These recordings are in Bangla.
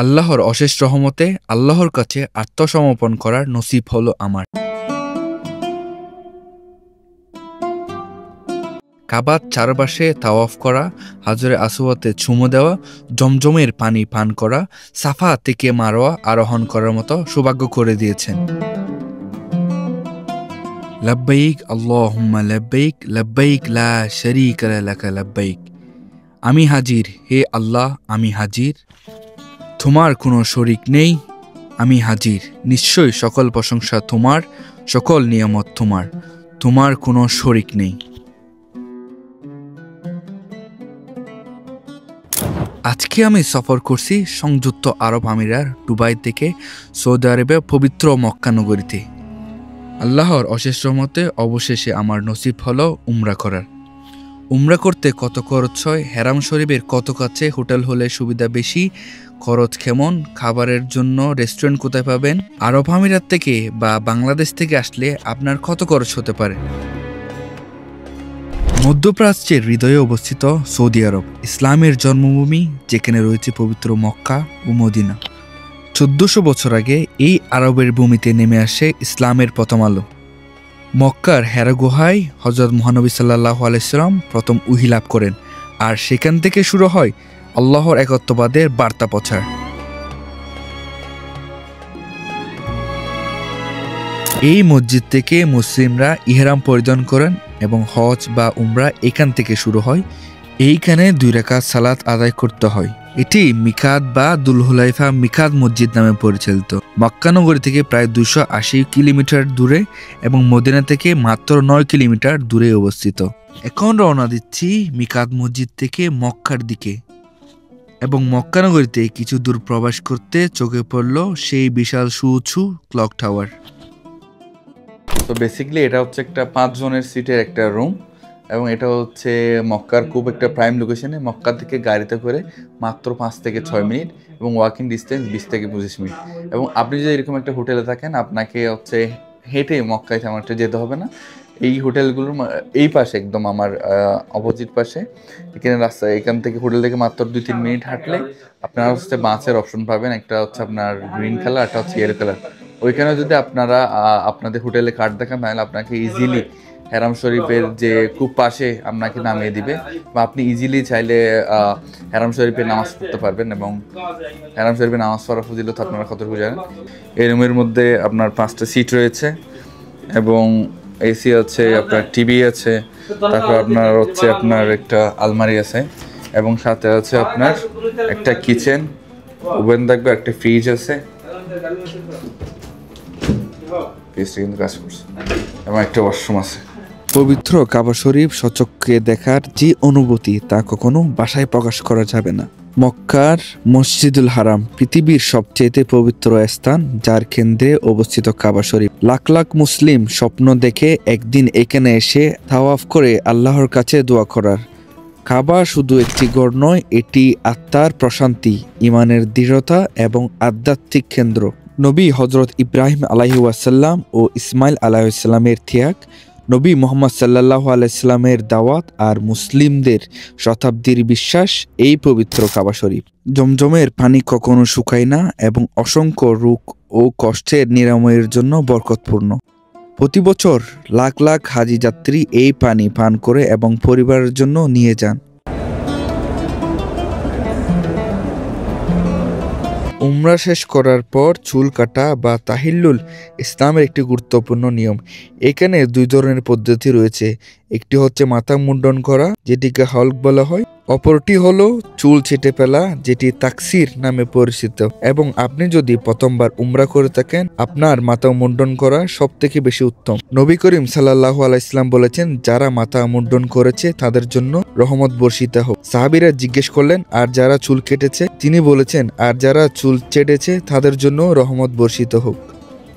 আল্লাহর অশেষ রহমতে আল্লাহর কাছে আত্মসমর্পণ করার নসিব হলো আমার। কাবার চারপাশে তাওয়াফ করা, হাজরে আসওয়াদে চুমু দেওয়া, জমজমের পানি পান করা, সাফা থেকে মারোয়া আরোহণ করার মতো সৌভাগ্য করে দিয়েছেন। লাব্বাইক আল্লাহুম্মা লাব্বাইক, লাব্বাইক লা শারীকা লাকা লাব্বাইক। আমি হাজির, হে আল্লাহ, আমি হাজির, তোমার কোনো শরিক নেই, আমি হাজির। নিশ্চয় সকল প্রশংসা তোমার, সকল নিয়ামত তোমার, তোমার কোনো শরিক নেই। আজকে আমি সফর করছি সংযুক্ত আরব আমিরাত দুবাই থেকে সৌদি আরবে পবিত্র মক্কা নগরীতে। আল্লাহর অশেষ রহমতে অবশেষে আমার নসিব হলো উমরা করার। উমরা করতে কত খরচ হয়, হেরাম শরীফের কত কাছে হোটেল হলে সুবিধা বেশি, খরচ কেমন, খাবারের জন্য রেস্টুরেন্ট কোথায় পাবেন, আরব আমিরাত থেকে বা বাংলাদেশ থেকে আসলে আপনার কত খরচ হতে পারে। মধ্যপ্রাচ্যের হৃদয়ে অবস্থিত সৌদি আরব ইসলামের জন্মভূমি, যেখানে রয়েছে পবিত্র মক্কা ও মদিনা। 1400 বছর আগে এই আরবের ভূমিতে নেমে আসে ইসলামের প্রথম আলো। মক্কার হেরা গুহায় হযরত মহানবী সাল্লাল্লাহু আলাইহি সাল্লাম প্রথম ওহী লাভ করেন, আর সেখান থেকে শুরু হয় আল্লাহর একত্ববাদের বার্তা প্রচার। এই মসজিদ থেকে মুসলিমরা ইহরাম পরিধান করেন এবং হজ বা উমরা এখান থেকে শুরু হয়। এইখানে 2 রাকাত সালাত আদায় করতে হয়। এটি মিকাত বা দুলহুলাইফা মিকাত মসজিদ নামে পরিচালিত। মক্কা নগরী থেকে প্রায় 280 কিলোমিটার দূরে এবং মদিনা থেকে মাত্র 9 কিলোমিটার দূরে অবস্থিত। এখন রওনা দিচ্ছি মিকাত মসজিদ থেকে মক্কার দিকে, এবং মক্কা নগরীতে কিছু দূর প্রবেশ করতে চোখে পড়ল সেই বিশাল সুউঁচু ক্লক টাওয়ার। তো বেসিক্যালি এটা হচ্ছে একটা 5 জনের সিটের একটা রুম, এবং এটা হচ্ছে মক্কার খুব একটা প্রাইম লোকেশনে। মক্কা থেকে গাড়িতে করে মাত্র 5 থেকে 6 মিনিট এবং ওয়াকিং ডিস্টেন্স 20 থেকে 25 মিনিট। এবং আপনি যদি এরকম একটা হোটেলে থাকেন, আপনাকে হচ্ছে হেঁটে মক্কায় তেমন একটা যেতে হবে না। এই হোটেলগুলোর এই পাশে একদম আমার অপোজিট পাশে এখানে রাস্তা, এখান থেকে হোটেল থেকে মাত্র 2-3 মিনিট হাঁটলে আপনারা হচ্ছে বাসের অপশন পাবেন। একটা হচ্ছে আপনার গ্রিন কালার, একটা হচ্ছে ইয়েলো কালার। ওইখানে যদি আপনারা আপনাদের হোটেলে কার্ড দেখান, তাহলে আপনাকে ইজিলি হেরাম শরীফের যে খুব পাশে আপনাকে নামিয়ে দিবে, বা আপনি ইজিলি চাইলে হেরাম শরীফে নামাজ পড়তে পারবেন। এবং হেরাম শরীফে নামাজ পড়ার ফজিলত আপনারা কতটুকু জানেন। এই রুমের মধ্যে আপনার 5টা সিট রয়েছে এবং এসি আছে, আপনার টিভি আছে, তারপর আপনার হচ্ছে আপনার একটা আলমারি আছে, এবং সাথে আছে আপনার একটা কিচেন, ওভেন থাকবে, একটা ফ্রিজ আছে, ফ্রিজটা কিন্তু কাজ করছে, এবং একটা ওয়াশরুম আছে। পবিত্র কাবা শরীফ সচক্ষে দেখার যে অনুভূতি, তা কখনো ভাষায় প্রকাশ করা যাবে না। মক্কার মসজিদুল হারাম পৃথিবীর সবচেয়ে পবিত্র স্থান, যার কেন্দ্রে অবস্থিত কাবা শরীফ। লাখ লাখ মুসলিম স্বপ্ন দেখে একদিন এখানে এসে তাওয়াফ করে আল্লাহর কাছে দোয়া করার। কাবা শুধু একটি ঘর নয়, এটি আত্মার প্রশান্তি, ইমানের দৃঢ়তা এবং আধ্যাত্মিক কেন্দ্র। নবী হজরত ইব্রাহিম আলাইহি ওয়াসাল্লাম ও ইসমাইল আলাইহিস সালামের ত্যাগ, নবী মুহাম্মদ সাল্লাল্লাহু আলাইহি সাল্লামের দাওয়াত আর মুসলিমদের শতাব্দীর বিশ্বাস এই পবিত্র কাবা শরীফ। জমজমের পানি কখনো শুকায় না এবং অসংখ্য রোগ ও কষ্টের নিরাময়ের জন্য বরকতপূর্ণ। প্রতি বছর লাখ লাখ হাজি যাত্রী এই পানি পান করে এবং পরিবারের জন্য নিয়ে যান। উমরা শেষ করার পর চুল কাটা বা তাহিল্লুল ইসলামের একটি গুরুত্বপূর্ণ নিয়ম। এখানে 2 ধরনের পদ্ধতি রয়েছে। একটি হচ্ছে মাথা মুন্ডন করা, যেটিকে হলক বলা হয়। অপরটি হলো চুল ছেটে ফেলা, যেটি তাকসির নামে পরিচিত। এবং আপনি যদি প্রথমবার উমরা করে থাকেন, আপনার মাথা মুন্ডন করা সব থেকে বেশি উত্তম। নবী করিম সাল্লাল্লাহু আলাইহি সাল্লাম বলেছেন, যারা মাথা মুন্ডন করেছে তাদের জন্য রহমত বর্ষিত হোক। সাহাবীরা জিজ্ঞেস করলেন, আর যারা চুল কেটেছে? তিনি বলেছেন, আর যারা চুল ছেটেছে তাদের জন্য রহমত বর্ষিত হোক।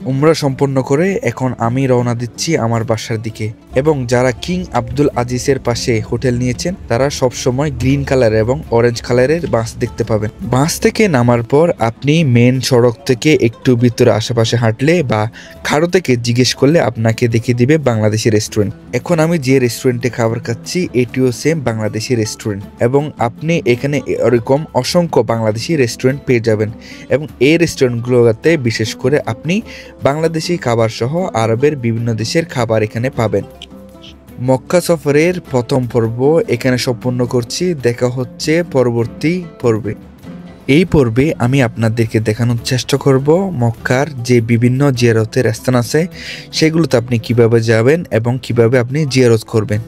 উমরা সম্পন্ন করে এখন আমি রওনা দিচ্ছি আমার বাসার দিকে। এবং যারা কিং আব্দুল আজিজের পাশে হোটেল নিয়েছেন তারা সবসময় গ্রিন কালার এবং অরেঞ্জ কালারের বাস দেখতে পাবেন। বাস থেকে নামার পর আপনি মেন সড়ক থেকে একটু ভিতরে আশেপাশে হাঁটলে বা খাড়ো থেকে জিজ্ঞেস করলে আপনাকে দেখিয়ে দিবে বাংলাদেশি রেস্টুরেন্ট। এখন আমি যে রেস্টুরেন্টে খাবার খাচ্ছি এটিও সেম বাংলাদেশি রেস্টুরেন্ট, এবং আপনি এখানে এরকম অসংখ্য বাংলাদেশি রেস্টুরেন্ট পেয়ে যাবেন। এবং এই রেস্টুরেন্টগুলোতে বিশেষ করে আপনি বাংলাদেশি খাবার সহ আরবের বিভিন্ন দেশের খাবার এখানে পাবেন। মক্কা সফরের প্রথম পর্ব এখানে সম্পন্ন করছি। দেখা হচ্ছে পরবর্তী পর্বে। এই পর্বে আমি আপনাদেরকে দেখানোর চেষ্টা করব মক্কার যে বিভিন্ন জিয়ারতের স্থান আছে সেগুলোতে আপনি কিভাবে যাবেন এবং কিভাবে আপনি জিয়ারত করবেন।